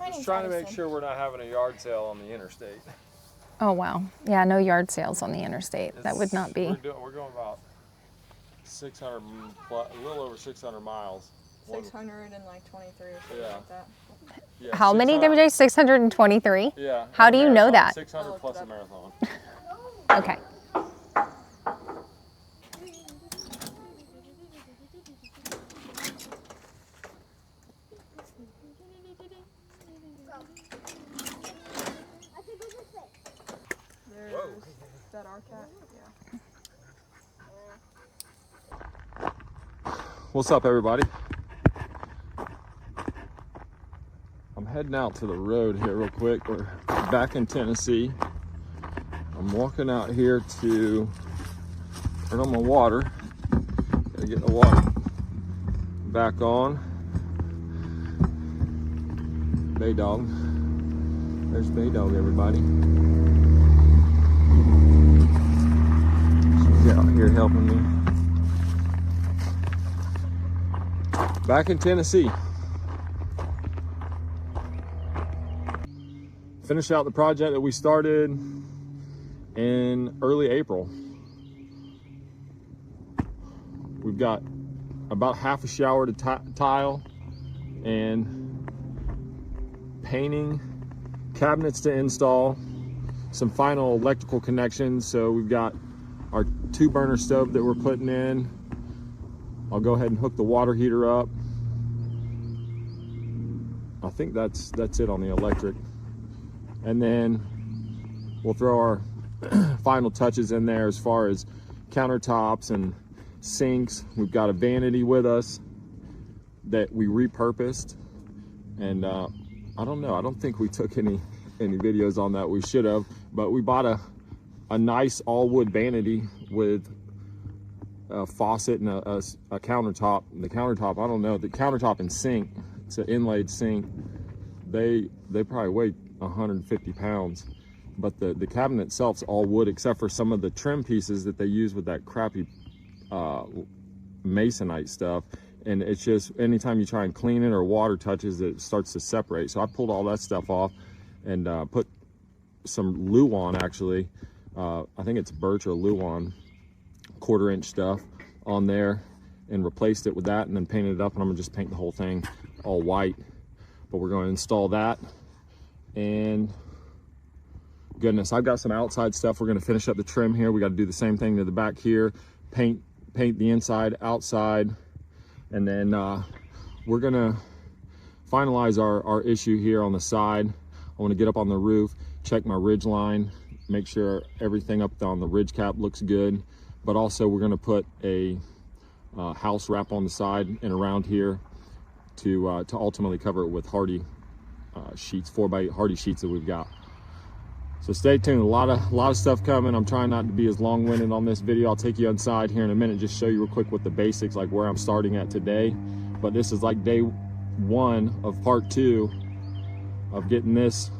Just trying to make sure we're not having a yard sale on the interstate. Oh, wow. Yeah, no yard sales on the interstate. That would not be. We're going about 600, a little over 600 miles. 623 or something like that. Yeah, How many did we do? 623? Yeah. How do you know that? 600 plus a marathon. Okay. Is that our cat? Yeah. What's up, everybody? I'm heading out to the road here real quick. We're back in Tennessee. I'm walking out here to turn on my water. Gotta get the water back on. Bay Dog. There's Bay Dog, everybody. She's out here helping me. Back in Tennessee. Finish out the project that we started in early April. We've got about half a shower to tile and painting, cabinets to install, some final electrical connections. So we've got our 2-burner stove that we're putting in. I'll go ahead and hook the water heater up. I think that's it on the electric. And then we'll throw our final touches in there as far as countertops and sinks. We've got a vanity with us that we repurposed. And I don't know, I don't think we took any videos on that. We should have, but we bought a nice all wood vanity with a faucet and a countertop. And the countertop, I don't know, the countertop and sink, it's an inlaid sink. They probably weigh 150 pounds, but the cabinet itself's all wood except for some of the trim pieces that they use with that crappy masonite stuff. And it's just, anytime you try and clean it or water touches it, it starts to separate. So I pulled all that stuff off and put some Luan, actually, I think it's birch or Luan 1/4 inch stuff on there, and replaced it with that, and then painted it up. And I'm gonna just paint the whole thing all white. But we're going to install that. And goodness, I've got some outside stuff. We're going to finish up the trim here. We got to do the same thing to the back here, paint the inside, outside, and then we're going to finalize our issue here on the side. I want to get up on the roof, check my ridge line, make sure everything up on the ridge cap looks good. But also we're going to put a house wrap on the side and around here to ultimately cover it with hardy sheets, 4x8 hardy sheets that we've got. So stay tuned. A lot of stuff coming. I'm trying not to be as long-winded on this video. I'll take you inside here in a minute, just show you real quick what the basics, like where I'm starting at today. But this is like day 1 of part 2 of getting this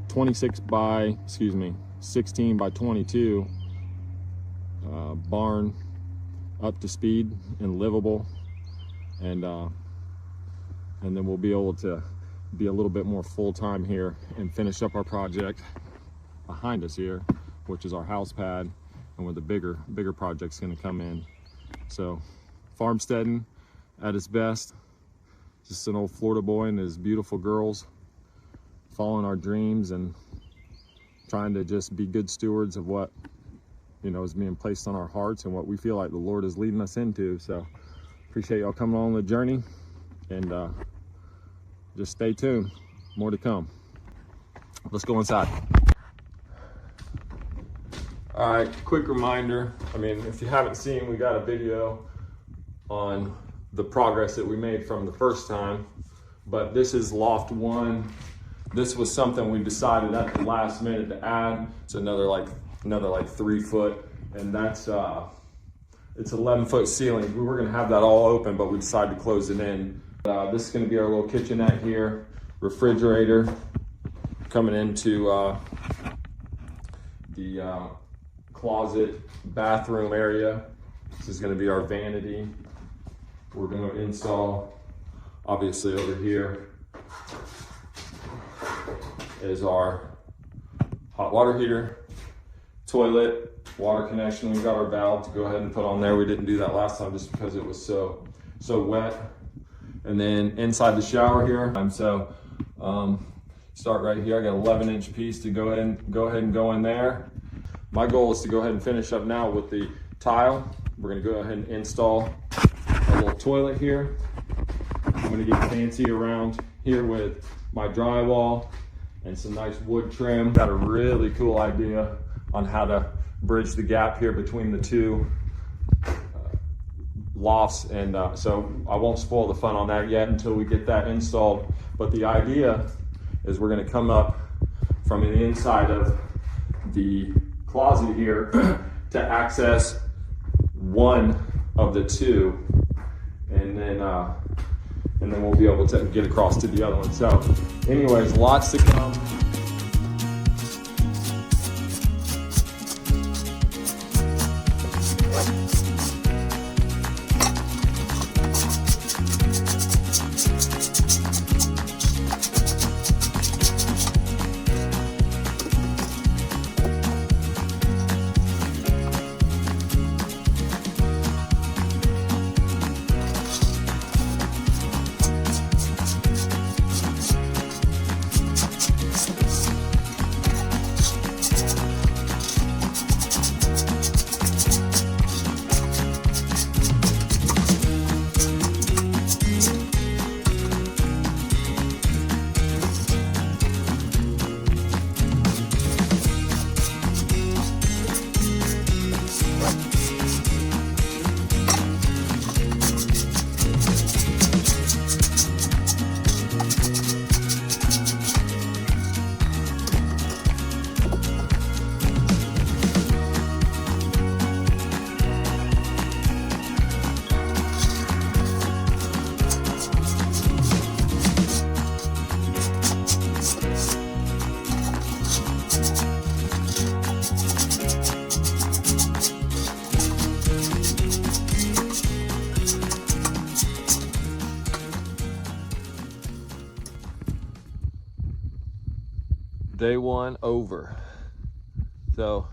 16 by 22 barn up to speed and livable, and then we'll be able to be a little bit more full-time here and finish up our project behind us here, which is our house pad, and where the bigger project's going to come in. So farmsteading at its best, just an old Florida boy and his beautiful girls, following our dreams and trying to just be good stewards of what, you know, is being placed on our hearts and what we feel like the Lord is leading us into. So appreciate y'all coming on the journey, and just stay tuned, more to come. Let's go inside. All right, quick reminder. I mean, if you haven't seen, we got a video on the progress that we made from the first time, but this is loft 1. This was something we decided at the last minute to add. It's another like 3 foot, and that's it's 11-foot ceiling. We were gonna have that all open, but we decided to close it in. This is gonna be our little kitchenette here, refrigerator coming into the closet bathroom area. This is gonna be our vanity. We're gonna install, obviously over here, is our hot water heater, toilet, water connection. We've got our valve to go ahead and put on there. We didn't do that last time just because it was so wet. And then inside the shower here, start right here. I got an 11-inch piece to go ahead and go in there. My goal is to go ahead and finish up now with the tile. We're gonna go ahead and install a little toilet here. I'm gonna get fancy around here with my drywall and some nice wood trim. Got a really cool idea on how to bridge the gap here between the two lofts, and so I won't spoil the fun on that yet until we get that installed. But the idea is we're gonna come up from the inside of the closet here to access one of the two, and then we'll be able to get across to the other one. So anyways, lots to come. Day one over. So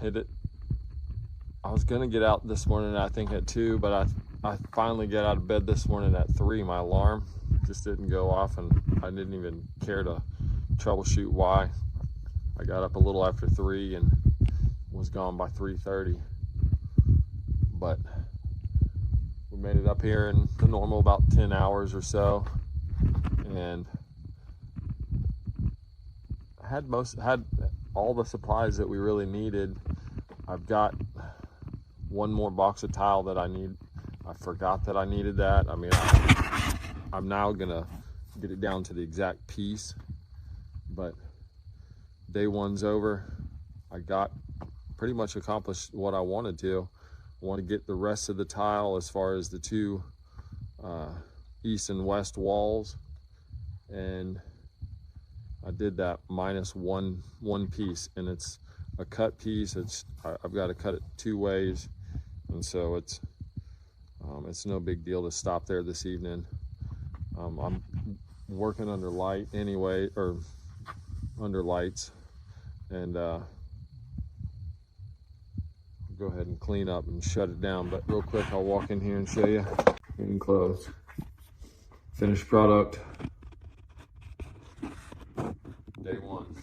I was gonna get out this morning, I think at 2, but I finally get out of bed this morning at 3. My alarm just didn't go off, and I didn't even care to troubleshoot why. I got up a little after 3 and was gone by 3:30. But we made it up here in the normal about 10 hours or so, and had all the supplies that we really needed. I've got one more box of tile that I need. I forgot that I needed that. I mean, I'm now gonna get it down to the exact piece, but day one's over. I got pretty much accomplished what I wanted to. I want to get the rest of the tile as far as the two east and west walls, and I did that minus one piece, and it's a cut piece. I've got to cut it 2 ways, and so it's no big deal to stop there this evening. I'm working under light anyway, or under lights, and go ahead and clean up and shut it down. But real quick, I'll walk in here and show you. In close, finished product. Day one.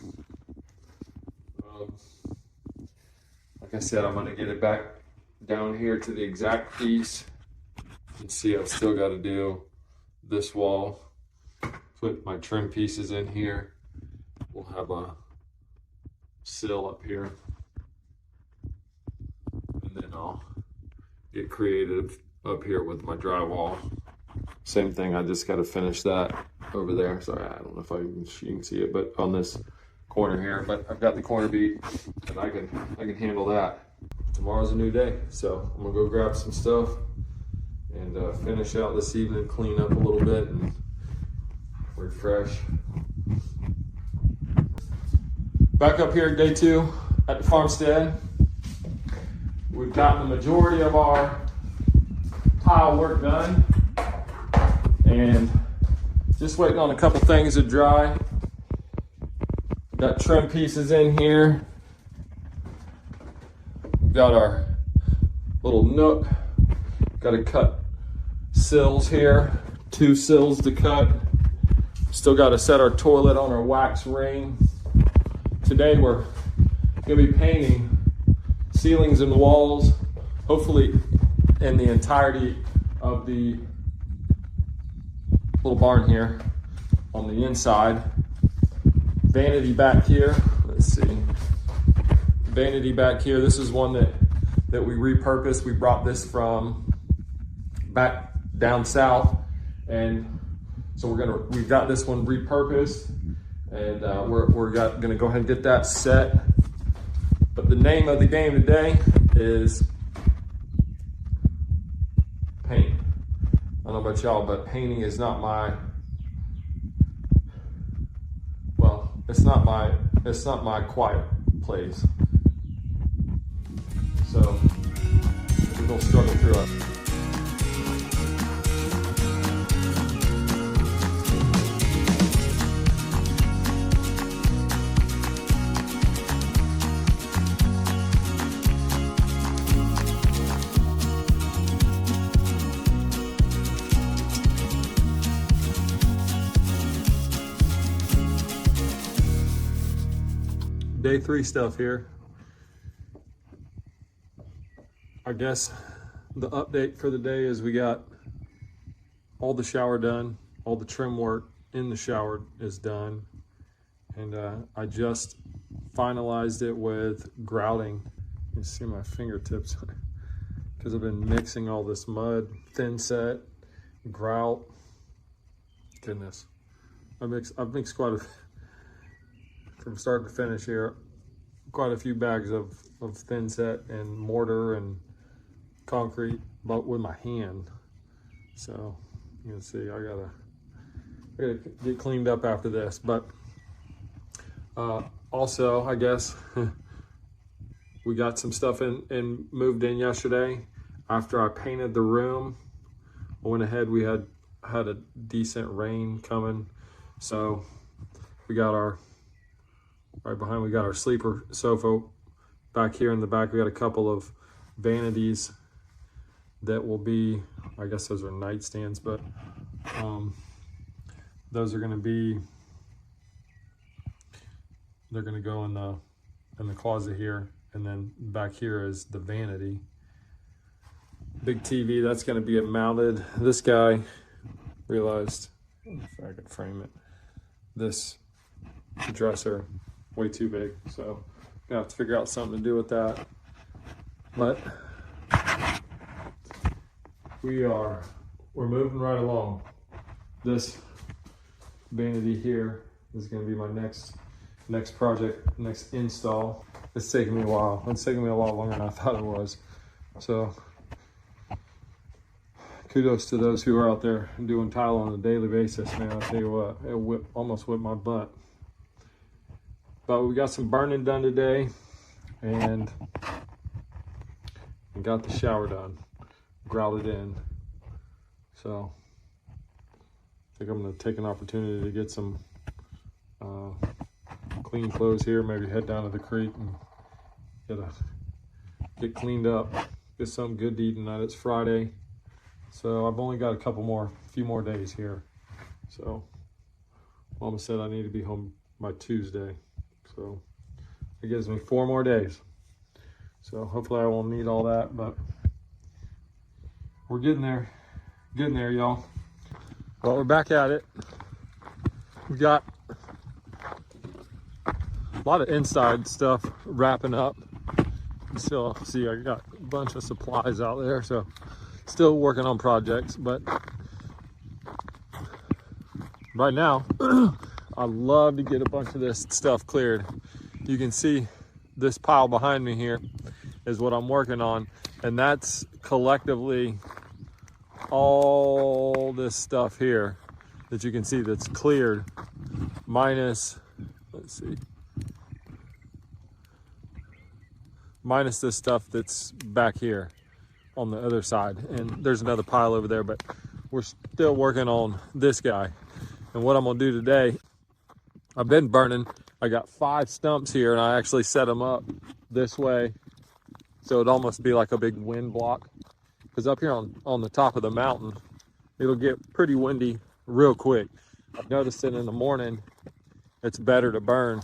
Like I said, I'm going to get it back down here to the exact piece. You see, I've still got to do this wall, put my trim pieces in here. We'll have a sill up here, and then I'll get creative up here with my drywall. Same thing, I just got to finish that over there. Sorry, I don't know if you can see it, but on this corner here. But I've got the corner beat, and I can handle that. Tomorrow's a new day, so I'm gonna go grab some stuff and finish out this evening, clean up a little bit, and refresh. Back up here, day 2 at the farmstead. We've gotten the majority of our tile work done, and just waiting on a couple things to dry. Got trim pieces in here. We've got our little nook. Got to cut sills here. 2 sills to cut. Still got to set our toilet on our wax ring. Today we're going to be painting ceilings and walls, hopefully in the entirety of the little barn here on the inside. Vanity back here, let's see. Vanity back here, this is one that we repurposed. We brought this from back down south, and so we've got this one repurposed, and we're gonna go ahead and get that set. But the name of the game today is paint. I don't know about y'all, but painting is not my, well, it's not my quiet place. So we're gonna struggle through it. Day 3 stuff here. I guess the update for the day is we got all the shower done, all the trim work in the shower is done, and I just finalized it with grouting. You can see my fingertips because I've been mixing all this mud, thin set, grout. Goodness, I've mixed quite a, from start to finish here, quite a few bags of thin set and mortar and concrete, but with my hand. So you can see I gotta get cleaned up after this. But also, I guess we got some stuff in and moved in yesterday. After I painted the room, I went ahead, we had a decent rain coming, so we got our, right behind, we got our sleeper sofa. Back here in the back, we got a couple of vanities that will be, I guess those are nightstands, but those are gonna be, they're gonna go in the closet here, and then back here is the vanity. Big TV, that's gonna be mounted. This guy realized, if I could frame it, this dresser way too big, so gonna have to figure out something to do with that. But we're moving right along. This vanity here is gonna be my next project, next install. It's taking me a while. It's taking me a lot longer than I thought it was. So kudos to those who are out there doing tile on a daily basis, man. I'll tell you what, it almost whipped my butt. But we got some burning done today, and we got the shower done, grouted in. So I think I'm gonna take an opportunity to get some clean clothes here, maybe head down to the creek and get cleaned up, get something good to eat tonight. It's Friday, so I've only got a few more days here. So Mama said I need to be home by Tuesday. So it gives me 4 more days. So hopefully I won't need all that, but we're getting there, y'all. Well, we're back at it. We got a lot of inside stuff wrapping up. Still, see, I got a bunch of supplies out there, so still working on projects, but right now, I love to get a bunch of this stuff cleared. You can see this pile behind me here is what I'm working on, and that's collectively all this stuff here that you can see that's cleared, minus, let's see, minus this stuff that's back here on the other side. And there's another pile over there, but we're still working on this guy. And what I'm gonna do today, I've been burning I got 5 stumps here, and I actually set them up this way so it'd almost be like a big wind block, because up here on the top of the mountain it'll get pretty windy real quick. I've noticed that in the morning it's better to burn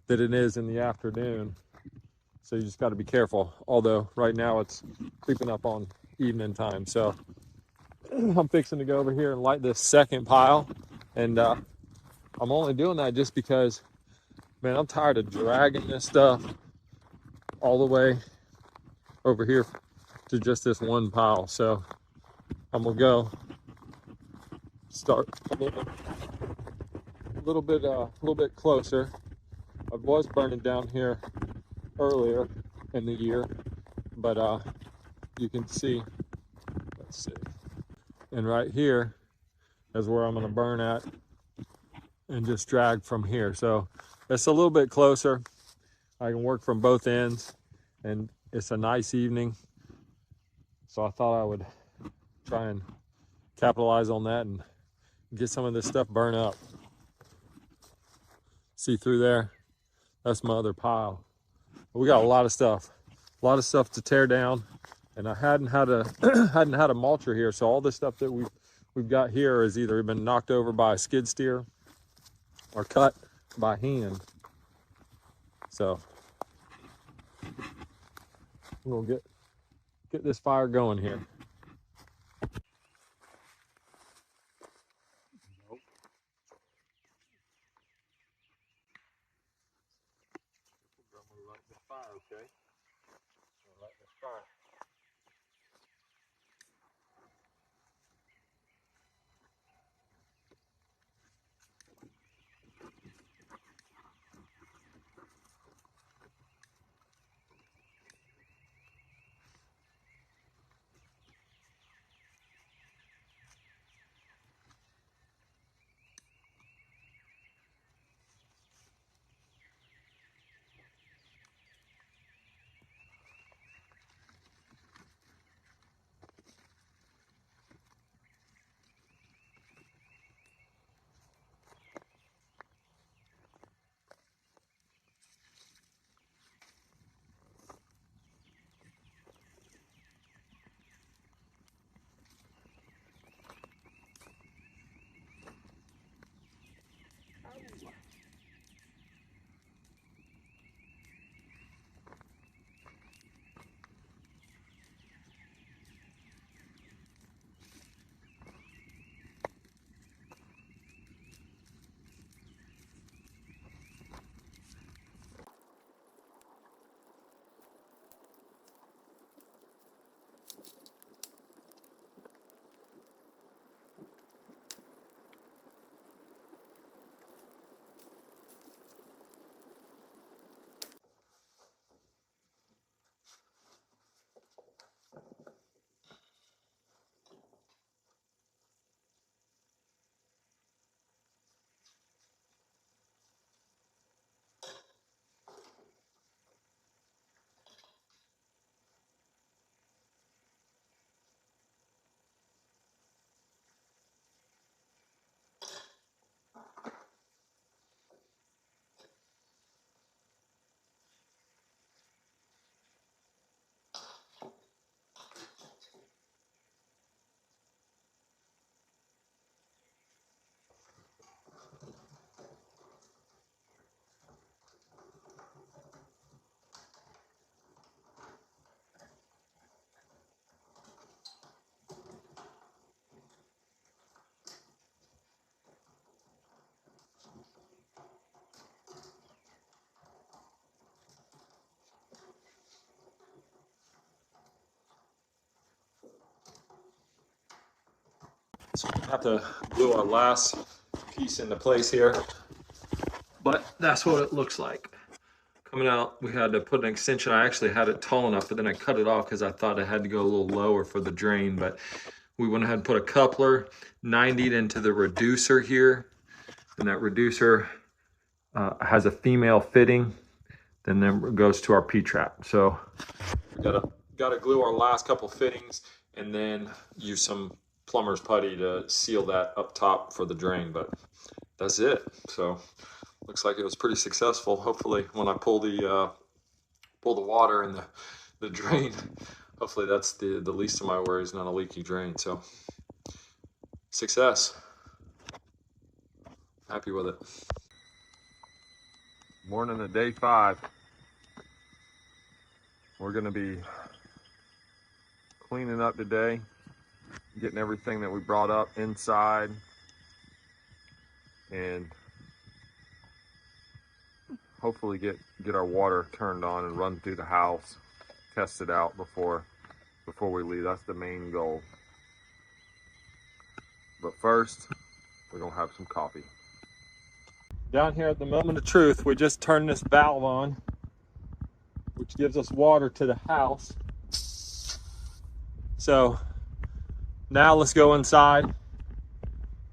than it is in the afternoon, so you just got to be careful. Although right now it's creeping up on evening time, so I'm fixing to go over here and light this second pile, and I'm only doing that just because, man, I'm tired of dragging this stuff all the way over here to just this one pile. So I'm gonna go start a little bit closer. I was burning down here earlier in the year, but you can see, let's see, and right here is where I'm gonna burn at and just drag from here. So it's a little bit closer. I can work from both ends, and it's a nice evening, so I thought I would try and capitalize on that and get some of this stuff burned up. See through there? That's my other pile. We got a lot of stuff to tear down, and I hadn't had a mulcher here, so all this stuff that we've got here has either been knocked over by a skid steer or cut by hand. So we're gonna get this fire going here. Light the fire, okay? Light the fire. So we have to glue our last piece into place here, but that's what it looks like. Coming out, we had to put an extension. I actually had it tall enough, but then I cut it off because I thought it had to go a little lower for the drain, but we went ahead and put a coupler, 90'd into the reducer here, and that reducer has a female fitting, then it goes to our P-trap. So we gotta glue our last couple fittings and then use some plumber's putty to seal that up top for the drain, but that's it. So looks like it was pretty successful. Hopefully when I pull the water in the drain, hopefully that's the least of my worries, not a leaky drain. So success. Happy with it. Morning of day 5. We're gonna be cleaning up today, getting everything that we brought up inside, and hopefully get our water turned on and run through the house, test it out before we leave. That's the main goal. But first, we're gonna have some coffee. Down here at the moment of truth, we just turned this valve on, which gives us water to the house. So now let's go inside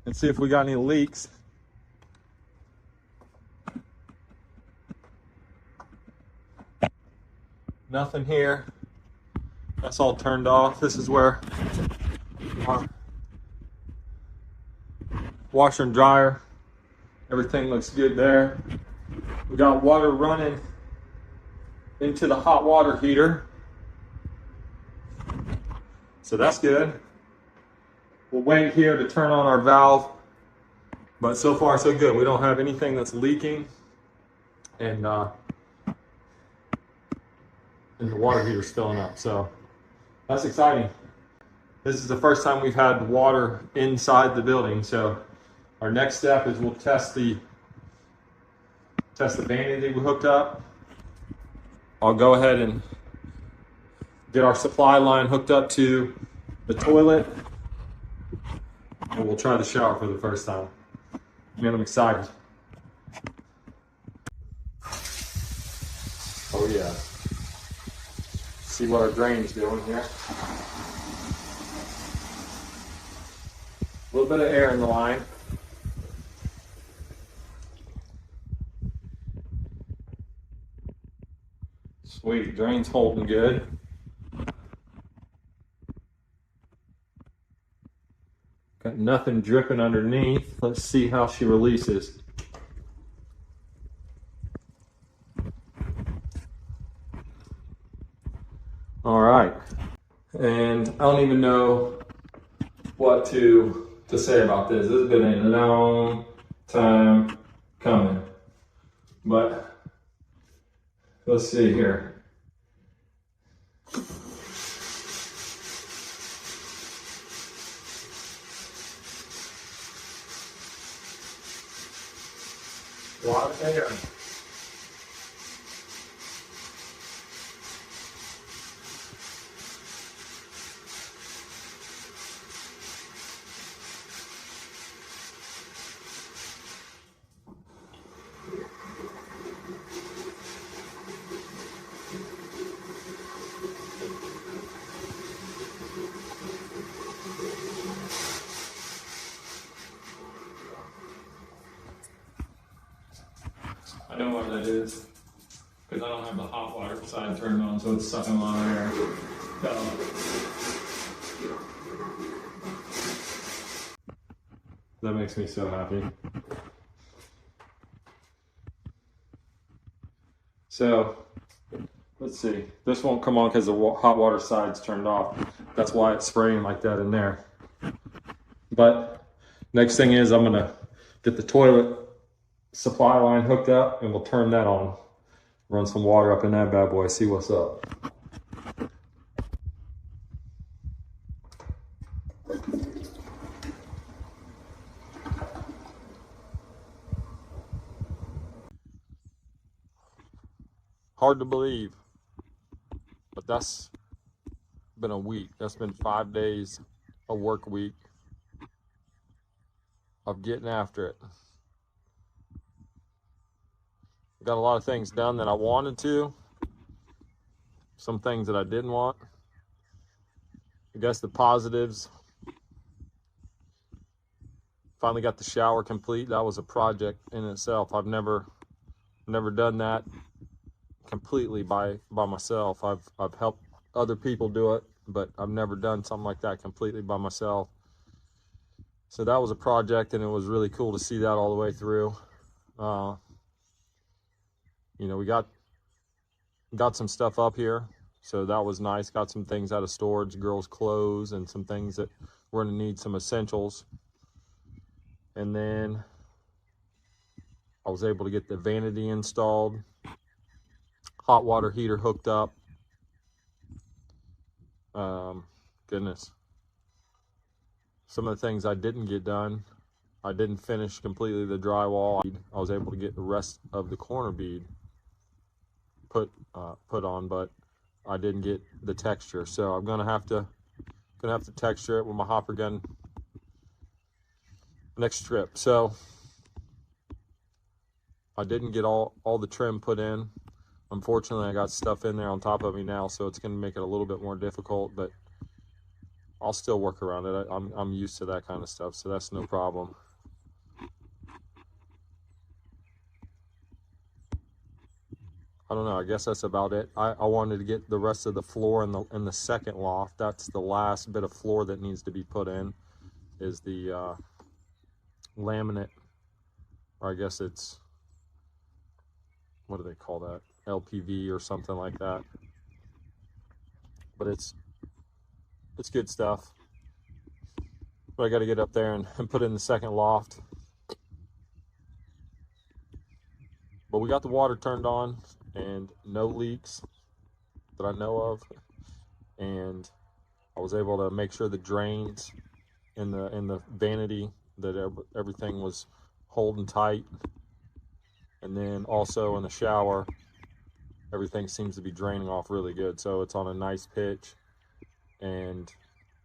and see if we got any leaks. Nothing here. That's all turned off. This is where our washer and dryer, everything looks good there. We got water running into the hot water heater, so that's good. We'll wait here to turn on our valve, but so far so good. We don't have anything that's leaking, and the water heater's filling up, so that's exciting. This is the first time we've had water inside the building, so our next step is we'll test the vanity we hooked up. I'll go ahead and get our supply line hooked up to the toilet, and we'll try the shower for the first time. Man, I'm excited. Oh yeah. See what our drain's doing here. A little bit of air in the line. Sweet, drain's holding good. Got nothing dripping underneath. Let's see how she releases. All right, and I don't even know what to say about this. This has been a long time coming, but let's see here. A lot of air. I know what that is, because I don't have the hot water side turned on, so it's sucking a lot of air. That makes me so happy. So, let's see. This won't come on because the hot water side's turned off. That's why it's spraying like that in there. But next thing is I'm gonna get the toilet supply line hooked up and we'll turn that on. Run some water up in that bad boy, see what's up. Hard to believe, but that's been a week. That's been 5 days, a work week of getting after it. Got a lot of things done that I wanted to, some things that I didn't want. I guess the positives, finally got the shower complete. That was a project in itself. I've never done that completely by myself. I've helped other people do it, but I've never done something like that completely by myself. So that was a project, and it was really cool to see that all the way through. you know, we got some stuff up here, so that was nice. Got some things out of storage, girls' clothes, and some things that we're gonna need, some essentials. And then I was able to get the vanity installed, hot water heater hooked up. Goodness, some of the things I didn't get done, I didn't finish completely the drywall. I was able to get the rest of the corner bead put on, but I didn't get the texture. So I'm gonna have to texture it with my hopper gun next trip. So I didn't get all the trim put in. Unfortunately, I got stuff in there on top of me now, so it's gonna make it a little bit more difficult, but I'll still work around it. I'm used to that kind of stuff, so that's no problem. I don't know, I guess that's about it. I wanted to get the rest of the floor in the second loft. That's the last bit of floor that needs to be put in, is the laminate, or I guess it's, what do they call that? LPV or something like that. But it's good stuff. But I got to get up there and put in the second loft. But we got the water turned on and no leaks that I know of. And I was able to make sure the drains in the vanity, that everything was holding tight. And then also in the shower, everything seems to be draining off really good. So it's on a nice pitch, and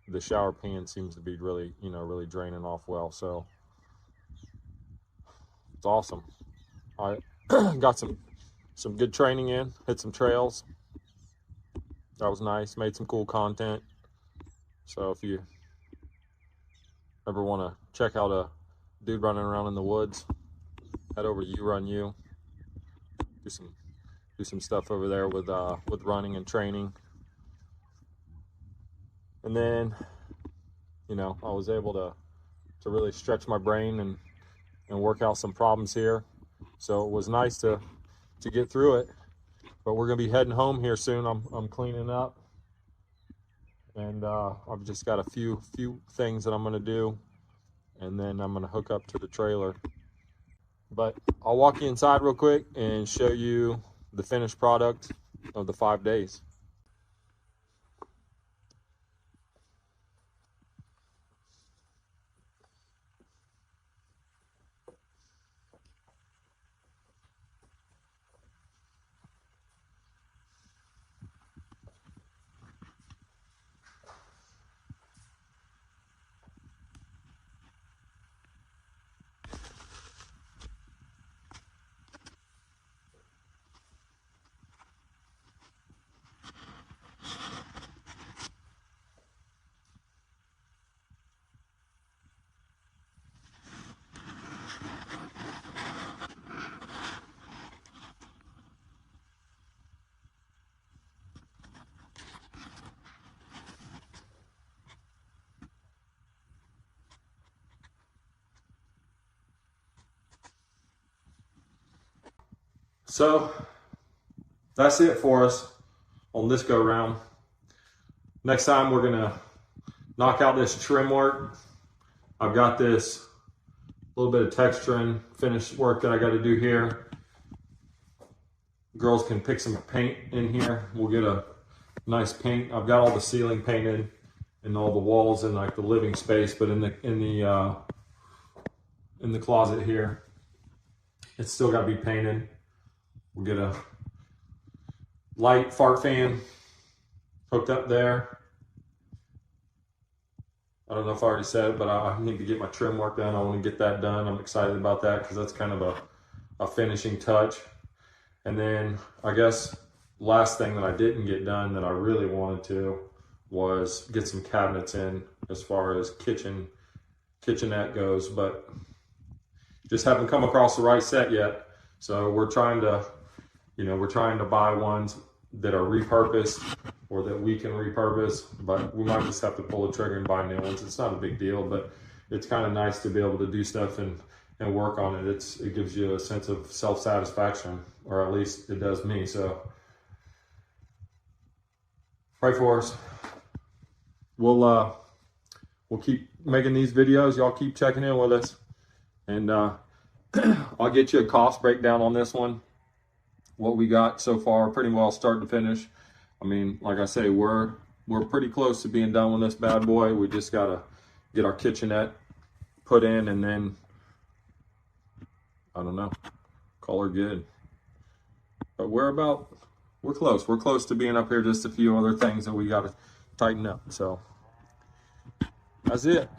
the shower pan seems to be really, you know, really draining off well. So it's awesome. I got some good training in, hit some trails. That was nice, made some cool content. So if you ever want to check out a dude running around in the woods, head over to You Run You. Do some stuff over there with running and training. And then, you know, I was able to really stretch my brain and work out some problems here. So it was nice to get through it. But we're gonna be heading home here soon. I'm cleaning up, and I've just got a few things that I'm gonna do, and then I'm gonna hook up to the trailer. But I'll walk you inside real quick and show you the finished product of the 5 days. So that's it for us on this go round. Next time we're gonna knock out this trim work. I've got this little bit of texturing finished work that I got to do here. Girls can pick some paint in here. We'll get a nice paint. I've got all the ceiling painted and all the walls in like the living space, but in the closet here, it's still got to be painted. We'll get a light fart fan hooked up there. I don't know if I already said it, but I need to get my trim work done. I want to get that done. I'm excited about that because that's kind of a finishing touch. And then I guess last thing that I didn't get done that I really wanted to was get some cabinets in as far as kitchenette goes, but just haven't come across the right set yet. So we're trying to buy ones that are repurposed or that we can repurpose, but we might just have to pull the trigger and buy new ones. It's not a big deal, but it's kind of nice to be able to do stuff and and work on it, it gives you a sense of self-satisfaction, or at least it does me. So pray for us. We'll keep making these videos. Y'all keep checking in with us, and I'll get you a cost breakdown on this one. What we got so far, pretty well start to finish. I mean, like I say, we're pretty close to being done with this bad boy. We just gotta get our kitchenette put in, and then I don't know, call her good. But we're close. We're close to being up here. Just a few other things that we gotta tighten up. So that's it.